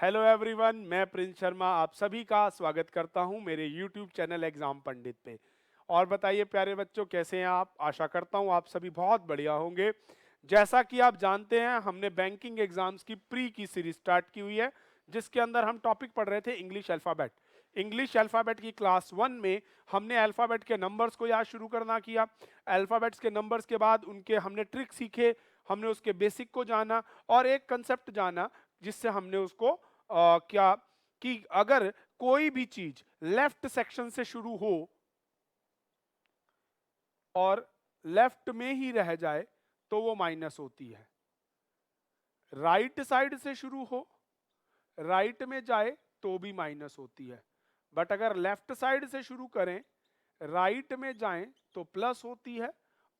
Hello everyone, मैं Prince Sharma आप सभी का स्वागत करता हूं मेरे यूट्यूब चैनल एग्जाम पंडित पे। और बताइए प्यारे बच्चों, कैसे हैं आप? आशा करता हूं आप सभी बहुत बढ़िया होंगे। जैसा कि आप जानते हैं, हमने बैंकिंग एग्जाम्स की प्री की सीरीज स्टार्ट की हुई है, जिसके अंदर हम टॉपिक पढ़ रहे थे इंग्लिश अल्फ़ाबेट। इंग्लिश अल्फ़ाबेट की क्लास 1 में हमने अल्फ़ाबेट के नंबर्स को याद शुरू करना किया। अल्फ़ाबेट्स के नंबर्स के बाद उनके हमने ट्रिक सीखे, हमने उसके बेसिक को जाना और एक कंसेप्ट जाना, जिससे हमने उसको क्या कि अगर कोई भी चीज लेफ्ट सेक्शन से शुरू हो और लेफ्ट में ही रह जाए तो वो माइनस होती है। राइट साइड से शुरू हो, राइट में जाए तो भी माइनस होती है। बट अगर लेफ्ट साइड से शुरू करें, राइट में जाएं तो प्लस होती है।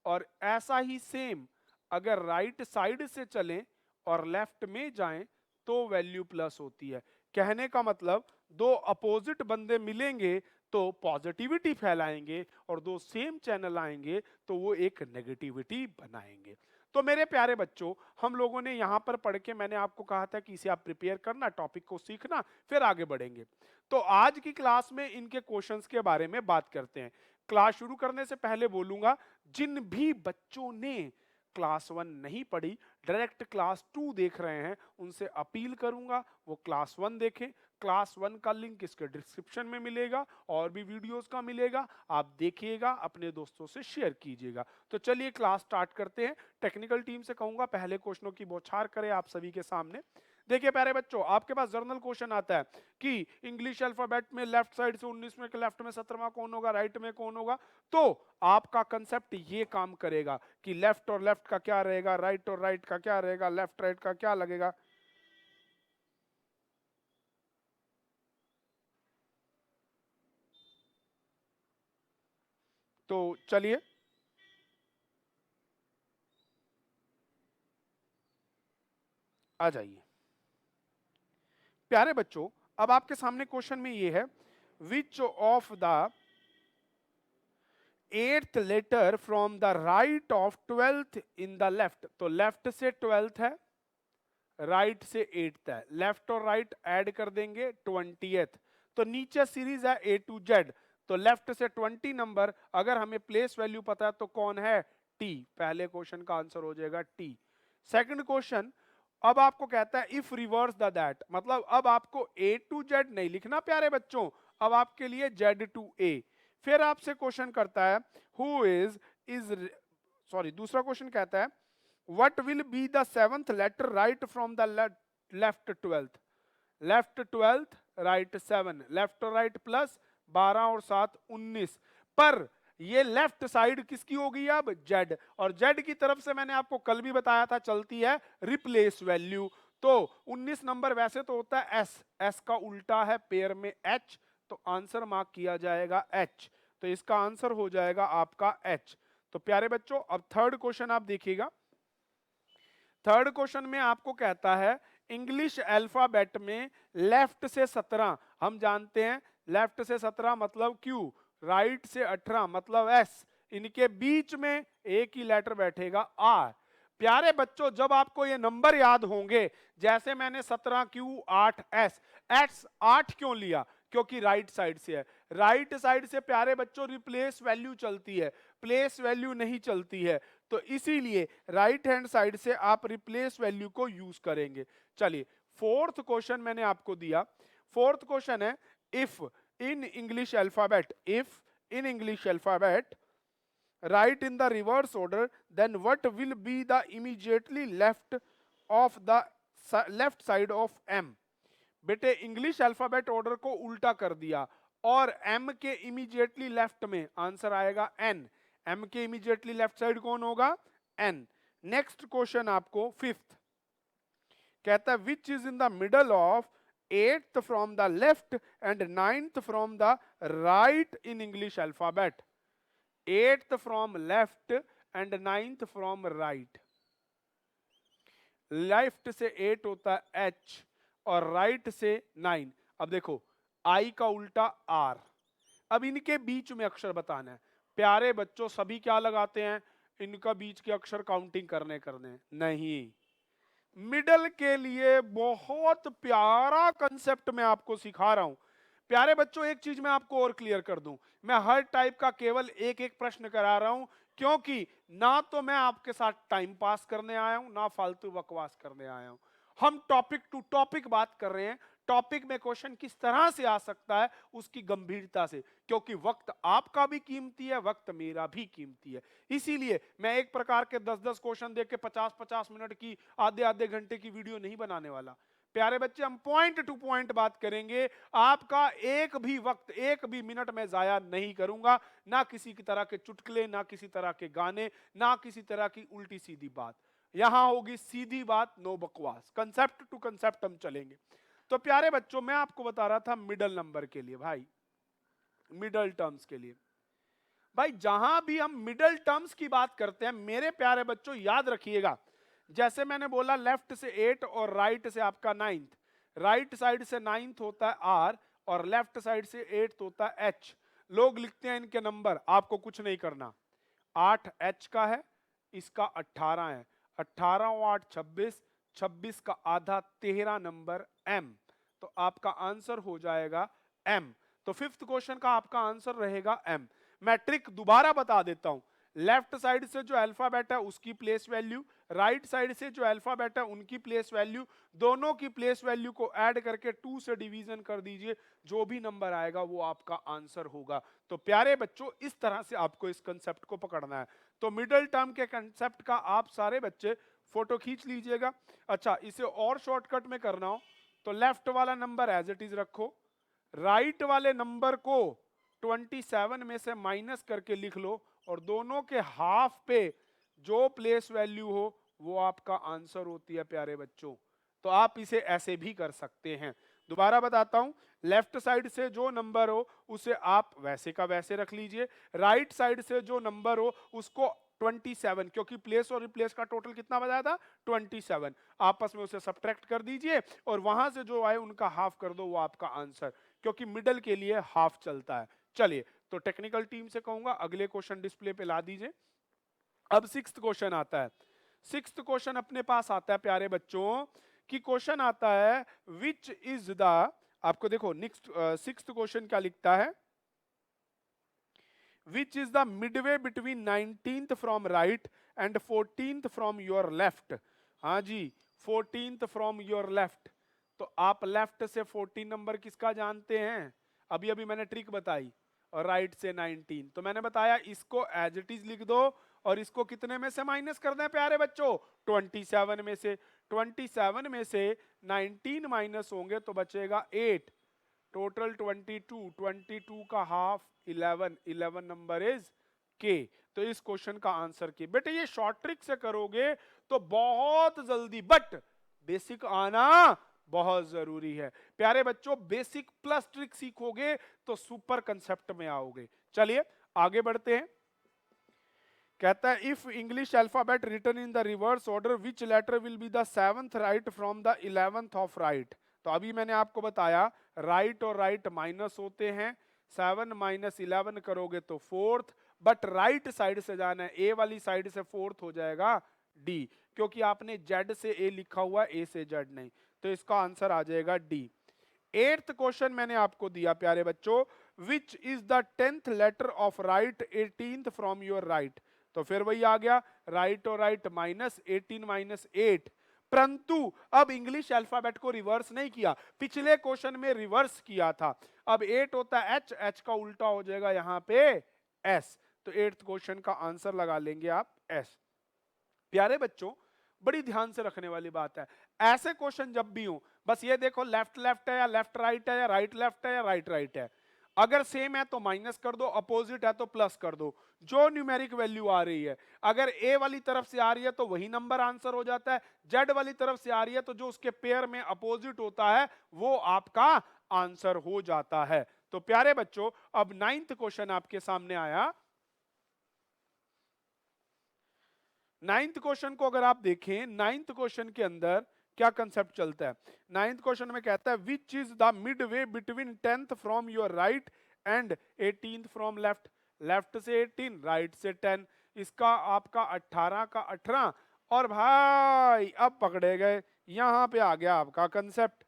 और ऐसा ही सेम अगर राइट साइड से चलें और लेफ्ट में जाएं तो वैल्यू प्लस होती है। कहने का मतलब, दो अपोजिट बंदे मिलेंगे तो पॉजिटिविटी फैलाएंगे, और दो सेम चैनल आएंगे तो वो एक नेगेटिविटी बनाएंगे। तो मेरे प्यारे बच्चों, हम लोगों ने यहां पर पढ़ के, मैंने आपको कहा था कि इसे आप प्रिपेयर करना, टॉपिक को सीखना, फिर आगे बढ़ेंगे। तो आज की क्लास में इनके क्वेश्चंस के बारे में बात करते हैं। क्लास शुरू करने से पहले बोलूंगा, जिन भी बच्चों ने क्लास 1 नहीं पढ़ी, डायरेक्ट क्लास 2 देख रहे हैं, उनसे अपील करूंगा वो क्लास 1 देखें। क्लास 1 का लिंक इसके डिस्क्रिप्शन में मिलेगा, और भी वीडियोस का मिलेगा, आप देखिएगा, अपने दोस्तों से शेयर कीजिएगा। तो चलिए क्लास स्टार्ट करते हैं। टेक्निकल टीम से कहूंगा पहले क्वेश्चनों की बौछार करें आप सभी के सामने। देखिए प्यारे बच्चों, आपके पास जर्नल क्वेश्चन आता है कि इंग्लिश अल्फाबेट में लेफ्ट साइड से 19 में लेफ्ट में 17वां कौन होगा, राइट में कौन होगा। तो आपका कंसेप्ट ये काम करेगा कि लेफ्ट और लेफ्ट का क्या रहेगा, राइट और राइट का क्या रहेगा, लेफ्ट राइट का क्या लगेगा। तो चलिए, आ जाइए प्यारे बच्चों। अब आपके सामने क्वेश्चन में ये है, which of the eighth letter from the right of twelfth in the left. तो लेफ्ट से ट्वेल्थ है, राइट से एट्थ है, लेफ्ट और राइट ऐड कर देंगे 20th। तो नीचे सीरीज है A to Z, तो लेफ्ट से 20 नंबर, अगर हमें प्लेस वैल्यू पता है तो कौन है, टी। पहले क्वेश्चन का आंसर हो जाएगा टी। सेकंड क्वेश्चन, अब आपको कहता है इफ रिवर्स द दैट, मतलब अब आपको A to Z नहीं लिखना प्यारे बच्चों, अब आपके लिए Z to A। फिर आपसे क्वेश्चन करता है हु इज सॉरी, दूसरा क्वेश्चन कहता है what will be the seventh letter right from the left 12th। Left 12th, right 7, left और राइट प्लस 12 और 7 19। पर ये लेफ्ट साइड किसकी होगी अब, जेड। और जेड की तरफ से मैंने आपको कल भी बताया था चलती है रिप्लेस वैल्यू। तो 19 नंबर वैसे तो होता है एस, एस का उल्टा है पेयर में एच, तो आंसर मार्क किया जाएगा एच। तो इसका आंसर हो जाएगा आपका एच। तो प्यारे बच्चों, अब थर्ड क्वेश्चन आप देखिएगा। थर्ड क्वेश्चन में आपको कहता है इंग्लिश अल्फाबेट में लेफ्ट से 17, हम जानते हैं लेफ्ट से 17 मतलब क्यू, राइट से 18 मतलब एस, इनके बीच में एक ही लेटर बैठेगा आर। प्यारे बच्चों, जब आपको ये नंबर याद होंगे, जैसे मैंने 17 क्यू 8 एस, एक्स 8 क्यों लिया, क्योंकि राइट साइड से है। राइट साइड से प्यारे बच्चों रिप्लेस वैल्यू चलती है, प्लेस वैल्यू नहीं चलती है, तो इसीलिए राइट हैंड साइड से आप रिप्लेस वैल्यू को यूज करेंगे। चलिए फोर्थ क्वेश्चन मैंने आपको दिया। फोर्थ क्वेश्चन है if in English alphabet, if in English alphabet write in the reverse order, then what will be the immediately left of the left side of m। बेटे English alphabet order को उल्टा कर दिया, और m के immediately left में answer आएगा n। m के इमीडिएटली लेफ्ट साइड कौन होगा, n। नेक्स्ट क्वेश्चन आपको फिफ्थ कहता है which is in the middle of eighth from the left and ninth from the right in English alphabet. Eighth from left and ninth from right. Left से 8 होता है H, और right से 9। अब देखो आई का उल्टा आर, अब इनके बीच में अक्षर बताना है। प्यारे बच्चों, सभी क्या लगाते हैं, इनका बीच के अक्षर काउंटिंग करने नहीं, मिडल के लिए बहुत प्यारा कंसेप्ट मैं आपको सिखा रहा हूं। प्यारे बच्चों, एक चीज मैं आपको और क्लियर कर दूं, मैं हर टाइप का केवल एक एक प्रश्न करा रहा हूं, क्योंकि ना तो मैं आपके साथ टाइम पास करने आया हूं, ना फालतू बकवास करने आया हूं। हम टॉपिक टू टॉपिक बात कर रहे हैं, टॉपिक में क्वेश्चन किस तरह से आ सकता है उसकी गंभीरता से, क्योंकि वक्त आपका भी कीमती है, वक्त मेरा भी कीमती है। इसीलिए मैं एक प्रकार के 10-10 क्वेश्चन देख के 50-50 मिनट की, आधे आधे घंटे की वीडियो नहीं बनाने वाला। प्यारे बच्चे, हम पॉइंट टू पॉइंट बात करेंगे, आपका एक भी वक्त, एक भी मिनट में जाया नहीं करूंगा, ना किसी की तरह के चुटकुले, ना किसी तरह के गाने, ना किसी तरह की उल्टी सीधी बात। यहां होगी सीधी बात, नो बकवास, कंसेप्ट टू कंसेप्ट हम चलेंगे। तो प्यारे बच्चों, मैं आपको बता रहा था मिडल नंबर के लिए, भाई मिडल टर्म्स के लिए, भाई जहां भी हम मिडल टर्म्स की बात करते हैं, मेरे प्यारे बच्चों याद रखिएगा, जैसे मैंने बोला लेफ्ट से 8 और राइट से आपका 9th, राइट साइड से 9th होता है आर और लेफ्ट साइड से 8th होता है एच। लोग लिखते हैं इनके नंबर, आपको कुछ नहीं करना। 8 एच का है, इसका 18 है, 18 और 8 26, 26 का आधा 13 नंबर एम। तो आपका आंसर हो जाएगा एम। तो फिफ्थ क्वेश्चन का आपका आंसर रहेगा एम। मैं ट्रिक दोबारा बता देता हूं, लेफ्ट साइड से जो अल्फाबेट है उसकी प्लेस वैल्यू, राइट साइड से जो अल्फाबेट है उनकी प्लेस वैल्यू, दोनों की प्लेस वैल्यू को ऐड करके 2 से डिवीजन कर दीजिए, जो भी नंबर आएगा वो आपका आंसर होगा। तो प्यारे बच्चों, इस तरह से आपको इस कंसेप्ट को पकड़ना है। तो मिडिल टर्म के कंसेप्ट का आप सारे बच्चे फोटो खींच लीजिएगा। अच्छा, इसे और शॉर्टकट में करना हो तो लेफ्ट वाला नंबर एज इट इज रखो, राइट वाले नंबर को 27 में से माइनस करके लिख लो, और दोनों के हाफ पे जो प्लेस वैल्यू हो वो आपका आंसर होती है प्यारे बच्चों। तो आप इसे ऐसे भी कर सकते हैं। दोबारा बताता हूं, लेफ्ट साइड से जो नंबर हो उसे आप वैसे का वैसे रख लीजिए, राइट साइड से जो नंबर हो उसको 27, क्योंकि प्लेस और रिप्लेस का टोटल कितना बताया था 27, आपस में उसे सब्ट्रैक्ट कर दीजिए और वहां से जो आए उनका हाफ कर दो, वो आपका आंसर, क्योंकि मिडल के लिए हाफ चलता है। चलिए, तो टेक्निकल टीम से कहूंगा अगले क्वेश्चन डिस्प्ले पे ला दीजिए। अब सिक्स्थ क्वेश्चन आता है। सिक्स्थ क्वेश्चन अपने पास आता है प्यारे बच्चों, कि क्वेश्चन आता है विच इज द, आपको देखो नेक्स्ट सिक्स्थ क्वेश्चन क्या लिखता है, which is the midway between 19th from right and 14th from your left। हाँ जी, 14th from your left। तो आप लेफ्ट से 14 नंबर किसका जानते हैं, अभी अभी मैंने ट्रिक बताई, और राइट से 19, तो मैंने बताया इसको एज इट इज लिख दो, और इसको कितने में से माइनस कर दें प्यारे बच्चों, 27 में से। 27 में से 19 माइनस होंगे तो बचेगा 8, टोटल 22, 22 का हाफ 11, 11 नंबर इज के। तो इस क्वेश्चन का आंसर के, बेटे ये शॉर्ट ट्रिक से करोगे तो बहुत जल्दी, बट बेसिक आना बहुत जरूरी है प्यारे बच्चों। बेसिक प्लस ट्रिक सीखोगे तो सुपर कंसेप्ट में आओगे। चलिए आगे बढ़ते हैं। कहता है if English alphabet written in the reverse order which letter will be the 7th right from the 11th of right. तो अभी मैंने आपको बताया राइट और राइट माइनस होते हैं, 7 माइनस 11 करोगे तो 4th, बट राइट साइड से जाना है, ए वाली साइड से 4th हो जाएगा डी, क्योंकि आपने जेड से ए लिखा हुआ, ए से जेड नहीं, तो इसका आंसर आ जाएगा डी। 8th क्वेश्चन मैंने आपको दिया प्यारे बच्चों, which is the 10th letter of right 18th from your right. तो फिर वही आ गया, राइट और राइट माइनस 18 माइनस 8, परंतु अब इंग्लिश अल्फाबेट को रिवर्स नहीं किया, पिछले क्वेश्चन में रिवर्स किया था। अब 8 होता है एच, एच का उल्टा हो जाएगा यहां पे एस, तो 8th क्वेश्चन का आंसर लगा लेंगे आप एस। प्यारे बच्चों, बड़ी ध्यान से रखने वाली बात है, ऐसे क्वेश्चन जब भी हो बस ये देखो लेफ्ट लेफ्ट है या लेफ्ट राइट है, या राइट लेफ्ट है या राइट राइट है। अगर सेम है तो माइनस कर दो, अपोजिट है तो प्लस कर दो, जो न्यूमेरिक वैल्यू आ रही है। अगर ए वाली तरफ से आ रही है तो वही नंबर आंसर हो जाता है, जेड वाली तरफ से आ रही है तो जो उसके पेयर में अपोजिट होता है वो आपका आंसर हो जाता है। तो प्यारे बच्चों, अब 9th क्वेश्चन आपके सामने आया। 9th क्वेश्चन को अगर आप देखें, 9th क्वेश्चन के अंदर क्या कंसेप्ट चलता है। 9th क्वेश्चन में कहता है विच is the mid way between 10th from your right and 18th from left. Left से 18, राइट से 10, इसका आपका 18 का 18 और भाई अब पकड़े गए, यहां पे आ गया आपका कंसेप्ट।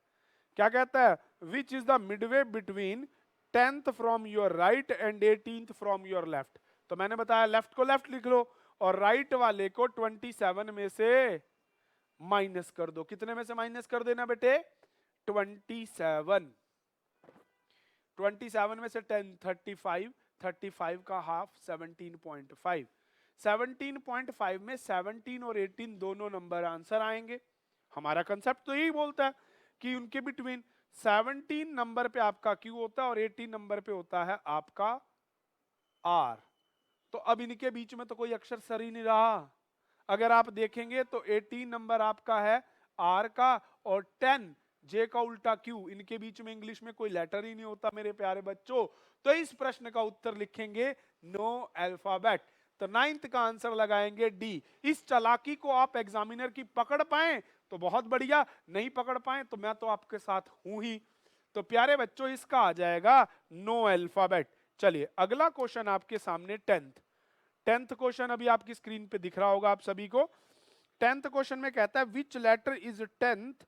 क्या कहता है? विच is the Midway between 10th from your right and 18th from your left. तो मैंने बताया लेफ्ट को लेफ्ट लिख लो और राइट वाले को 27 में से माइनस कर दो। कितने में से माइनस कर देना बेटे? 27। 27 में से 10 35, 35 का हाफ 17.5। 17.5 में 17 और 18 दोनों नंबर आंसर आएंगे। हमारा कंसेप्ट तो यही बोलता है कि उनके बिटवीन 17 नंबर पे आपका Q होता है और 18 नंबर पे होता है आपका R। तो अब इनके बीच में तो कोई अक्षर सर ही नहीं रहा। अगर आप देखेंगे तो 18 नंबर आपका है R का और 10 J का उल्टा Q, इनके बीच में इंग्लिश में कोई लेटर ही नहीं होता मेरे प्यारे बच्चों। तो इस प्रश्न का उत्तर लिखेंगे नो अल्फाबेट। तो 9th का आंसर लगाएंगे डी। इस चालाकी को आप एग्जामिनर की पकड़ पाए तो बहुत बढ़िया, नहीं पकड़ पाए तो मैं तो आपके साथ हूं ही। तो प्यारे बच्चों इसका आ जाएगा नो अल्फाबेट। चलिए अगला क्वेश्चन आपके सामने 10th क्वेश्चन अभी आपकी स्क्रीन पे दिख रहा होगा आप सभी को। 10th क्वेश्चन में कहता है which letter is 10th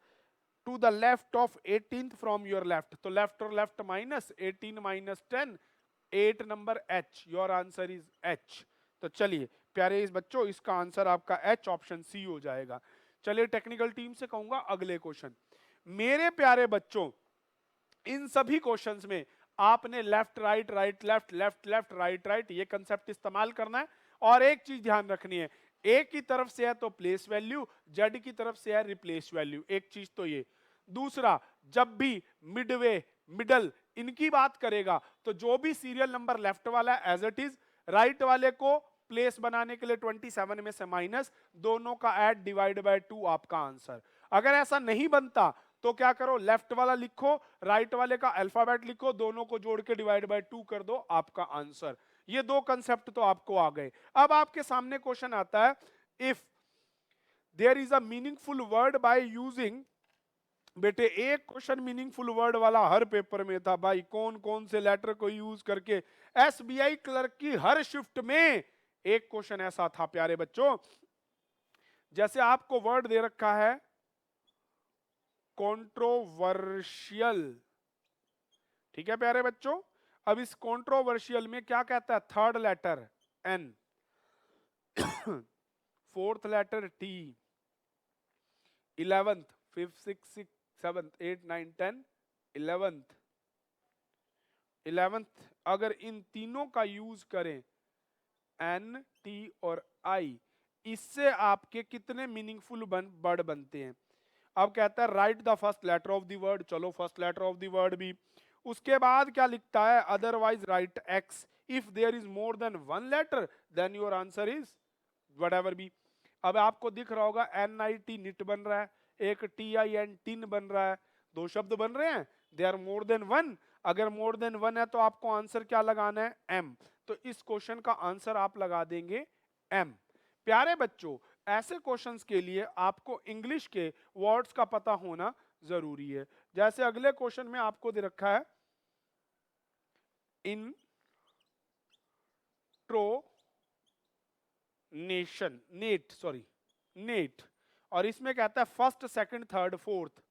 to the left of 18th from your left. तो लेफ्ट और left minus 18 minus 10, 8 number H। Your answer is H। तो चलिए प्यारे इस बच्चों इसका आंसर आपका H ऑप्शन सी हो जाएगा। चलिए टेक्निकल टीम से कहूंगा अगले क्वेश्चन। मेरे प्यारे बच्चों इन सभी क्वेश्चंस में आपने left right right left left left right right ये कंसेप्ट इस्तेमाल करना है। और एक चीज ध्यान रखनी है, ए की तरफ से है तो प्लेस वैल्यू, जेड की तरफ से है रिप्लेस वैल्यू। एक चीज तो ये। दूसरा, जब भी मिडवे मिडल इनकी बात करेगा तो जो भी सीरियल नंबर लेफ्ट वाला एज इट इज, राइट वाले को प्लेस बनाने के लिए 27 में से माइनस, दोनों का ऐड डिवाइड बाय 2 आपका आंसर। अगर ऐसा नहीं बनता तो क्या करो, लेफ्ट वाला लिखो, राइट वाले का अल्फाबेट लिखो, दोनों को जोड़ के डिवाइड बाय 2 कर दो, आपका आंसर। ये दो कंसेप्ट तो आपको आ गए। अब आपके सामने क्वेश्चन आता है if there is a meaningful word by using. बेटे एक क्वेश्चन मीनिंगफुल वर्ड वाला हर पेपर में था भाई, कौन कौन से लेटर को यूज करके। एसबीआई क्लर्क की हर शिफ्ट में एक क्वेश्चन ऐसा था प्यारे बच्चों। जैसे आपको वर्ड दे रखा है कंट्रोवर्शियल, ठीक है प्यारे बच्चों। अब इस कंट्रोवर्शियल में क्या कहता है? Third letter N, fourth letter T, 11th, 5th, 6th, 7th, 8th, 9th, 10th, 11th अगर इन तीनों का यूज करें N, T और I, इससे आपके कितने मीनिंगफुल वर्ड बनते हैं? अब कहता है write the first letter of the word. चलो first letter of the word भी। उसके बाद क्या लिखता है? Otherwise write X। If there is more than one letter then your answer is whatever B. अब आपको दिख रहा होगा NIT निट बन रहा है, एक TIN टिन बन रहा है, दो शब्द बन रहे हैं। They are more than one. अगर मोर देन वन है तो आपको आंसर क्या लगाना है? M। तो इस क्वेश्चन का आंसर आप लगा देंगे M। प्यारे बच्चों ऐसे क्वेश्चंस के लिए आपको इंग्लिश के वर्ड्स का पता होना जरूरी है। जैसे अगले क्वेश्चन में आपको दे रखा है इंट्रोनेशन नेट, और इसमें कहता है first second third fourth.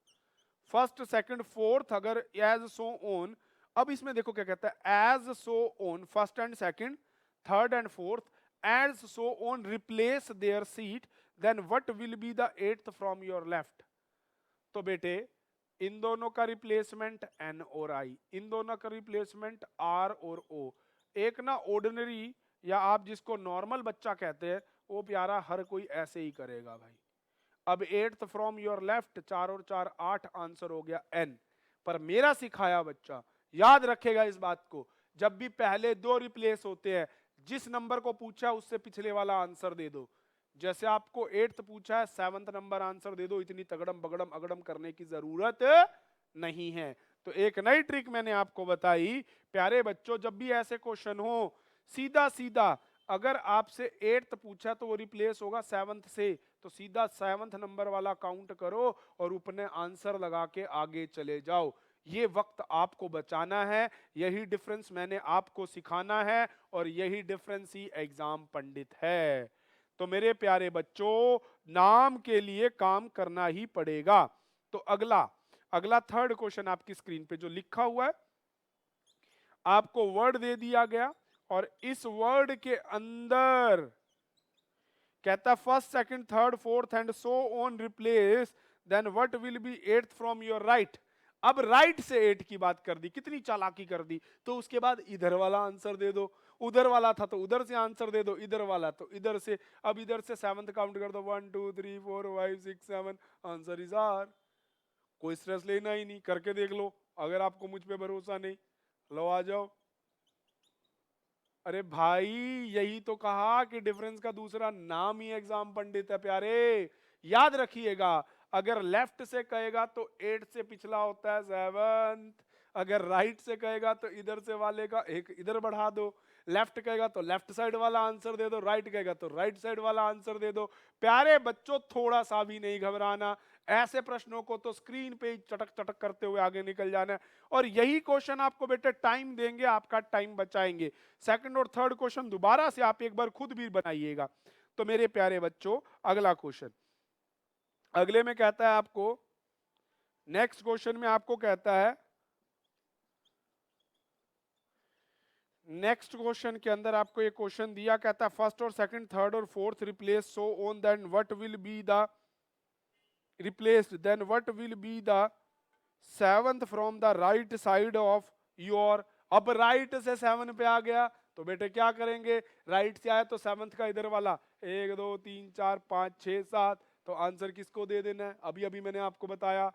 First second fourth अगर एज सो ऑन, अब इसमें देखो क्या कहता है, as so on first and second, third and fourth, as so on replace their seat, then what will be the 8th from your left। तो बेटे इन दोनों का रिप्लेसमेंट N और I, इन दोनों का रिप्लेसमेंट R और O। एक ना ऑर्डिनरी या आप जिसको नॉर्मल बच्चा कहते हैं वो प्यारा हर कोई ऐसे ही करेगा भाई। अब 8th फ्रॉम योर लेफ्ट, 4 और 4 8, आंसर हो गया N। पर मेरा सिखाया बच्चा याद रखेगा इस बात को, जब भी पहले दो रिप्लेस होते हैं जिस नंबर को पूछा उससे पिछले वाला आंसर दे दो। जैसे आपको 8th पूछा है 7th नंबर आंसर दे दो, इतनी तगड़म बगड़म अगड़म करने की जरूरत नहीं है। तो एक नई ट्रिक मैंने आपको बताई प्यारे बच्चों, जब भी ऐसे क्वेश्चन हो सीधा सीधा अगर आपसे 8th पूछा तो वो रिप्लेस होगा 7th से, तो सीधा 7th नंबर वाला काउंट करो और अपने आंसर लगा के आगे चले जाओ। ये वक्त आपको बचाना है, यही डिफरेंस मैंने आपको सिखाना है और यही डिफरेंस ही एग्जाम पंडित है। तो मेरे प्यारे बच्चों नाम के लिए काम करना ही पड़ेगा। तो अगला अगला थर्ड क्वेश्चन आपकी स्क्रीन पे जो लिखा हुआ है, आपको वर्ड दे दिया गया और इस वर्ड के अंदर कहता है first second third fourth and so on replace then what will be eighth from your right. अब राइट से 8 की बात कर दी, कितनी चालाकी कर दी। तो उसके बाद इधर वाला आंसर दे दो, उधर वाला था तो उधर से आंसर दे दो, इधर वाला तो इधर से। अब इधर से 7th काउंट कर दो 1 2 3 4 5 6 7, आंसर इज आर। कोई स्ट्रेस लेना ही नहीं, करके देख लो अगर आपको मुझ पे भरोसा नहीं। लो आ जाओ। अरे भाई यही तो कहा कि डिफरेंस का दूसरा नाम ही एग्जाम पंडित है प्यारे। याद रखिएगा, अगर लेफ्ट से कहेगा तो 8 से पिछला होता है 7th, अगर राइट से कहेगा तो इधर से वाले का एक इधर बढ़ा दो, लेफ्ट कहेगा तो लेफ्ट साइड वाला आंसर दे दो, राइट कहेगा तो राइट साइड वाला आंसर दे दो। प्यारे बच्चों थोड़ा सा भी नहीं घबराना, ऐसे प्रश्नों को तो स्क्रीन पे ही चटक चटक करते हुए आगे निकल जाना है। और यही क्वेश्चन आपको बेटे टाइम देंगे, आपका टाइम बचाएंगे। सेकंड और थर्ड क्वेश्चन दोबारा से आप एक बार खुद भी बनाइएगा। तो मेरे प्यारे बच्चों अगला क्वेश्चन, अगले में कहता है आपको, नेक्स्ट क्वेश्चन में आपको कहता है, नेक्स्ट क्वेश्चन के अंदर आपको ये क्वेश्चन दिया, कहता है फर्स्ट और सेकंड थर्ड और fourth replace so on then what will be the replaced then what will be the 7th from the right side of your। अब राइट से 7 पे आ गया तो बेटे क्या करेंगे, राइट से आया तो 7th का इधर वाला 1 2 3 4 5 6 7, तो आंसर किसको दे देना है, अभी अभी मैंने आपको बताया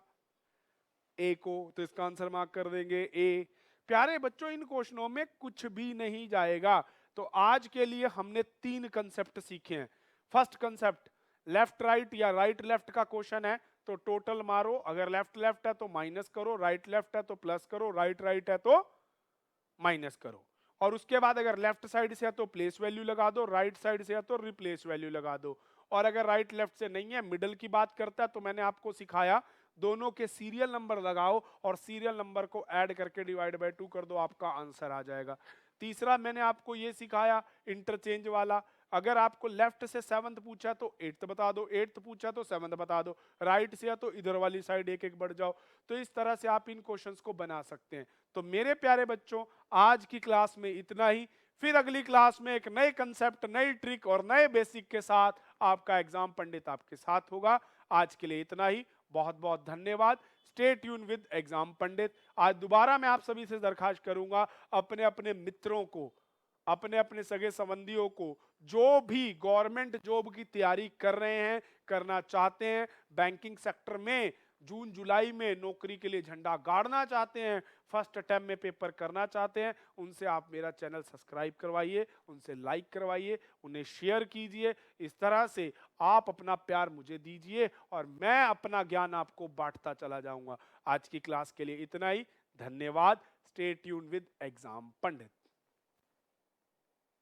ए को, तो इसका आंसर मार्क कर देंगे ए। प्यारे बच्चों इन क्वेश्चनों में कुछ भी नहीं जाएगा। तो आज के लिए हमने 3 कंसेप्ट सीखे हैं। फर्स्ट कंसेप्ट, लेफ्ट राइट या राइट लेफ्ट का क्वेश्चन है तो टोटल मारो, अगर लेफ्ट लेफ्ट है तो माइनस करो, राइट लेफ्ट है तो प्लस करो, राइट राइट है तो माइनस करो। और उसके बाद अगर लेफ्ट साइड से है तो प्लेस वैल्यू लगा दो, राइट साइड से है तो रिप्लेस वैल्यू लगा दो। और अगर राइट लेफ्ट से नहीं है, मिडल की बात करता है, तो मैंने आपको सिखाया दोनों के सीरियल नंबर लगाओ और सीरियल नंबर को ऐड करके डिवाइड बाय 2 कर दो, आपका आंसर आ जाएगा। तीसरा मैंने आपको ये सिखाया इंटरचेंज वाला, अगर आपको लेफ्ट से 7th पूछा तो 8th बता दो, 8th पूछा तो 7th बता दो, राइट से या तो इधर वाली साइड एक एक बढ़ जाओ। तो इस तरह से आप इन क्वेश्चंस को बना सकते हैं। तो मेरे प्यारे बच्चों आज की क्लास में इतना ही, फिर अगली क्लास में एक नए कंसेप्ट, नई ट्रिक और नए बेसिक के साथ आपका एग्जाम पंडित आपके साथ होगा। आज के लिए इतना ही, बहुत बहुत धन्यवाद। स्टे ट्यून विद एग्जाम पंडित। आज दोबारा मैं आप सभी से दरखास्त करूंगा, अपने अपने मित्रों को, अपने अपने सगे संबंधियों को, जो भी गवर्नमेंट जॉब की तैयारी कर रहे हैं, करना चाहते हैं, बैंकिंग सेक्टर में जून जुलाई में नौकरी के लिए झंडा गाड़ना चाहते हैं, फर्स्ट अटेम्प्ट में पेपर करना चाहते हैं, उनसे आप मेरा चैनल सब्सक्राइब करवाइए, उनसे लाइक करवाइए, उन्हें शेयर कीजिए। इस तरह से आप अपना प्यार मुझे दीजिए और मैं अपना ज्ञान आपको बांटता चला जाऊंगा। आज की क्लास के लिए इतना ही, धन्यवाद। Stay tune with exam Pandit.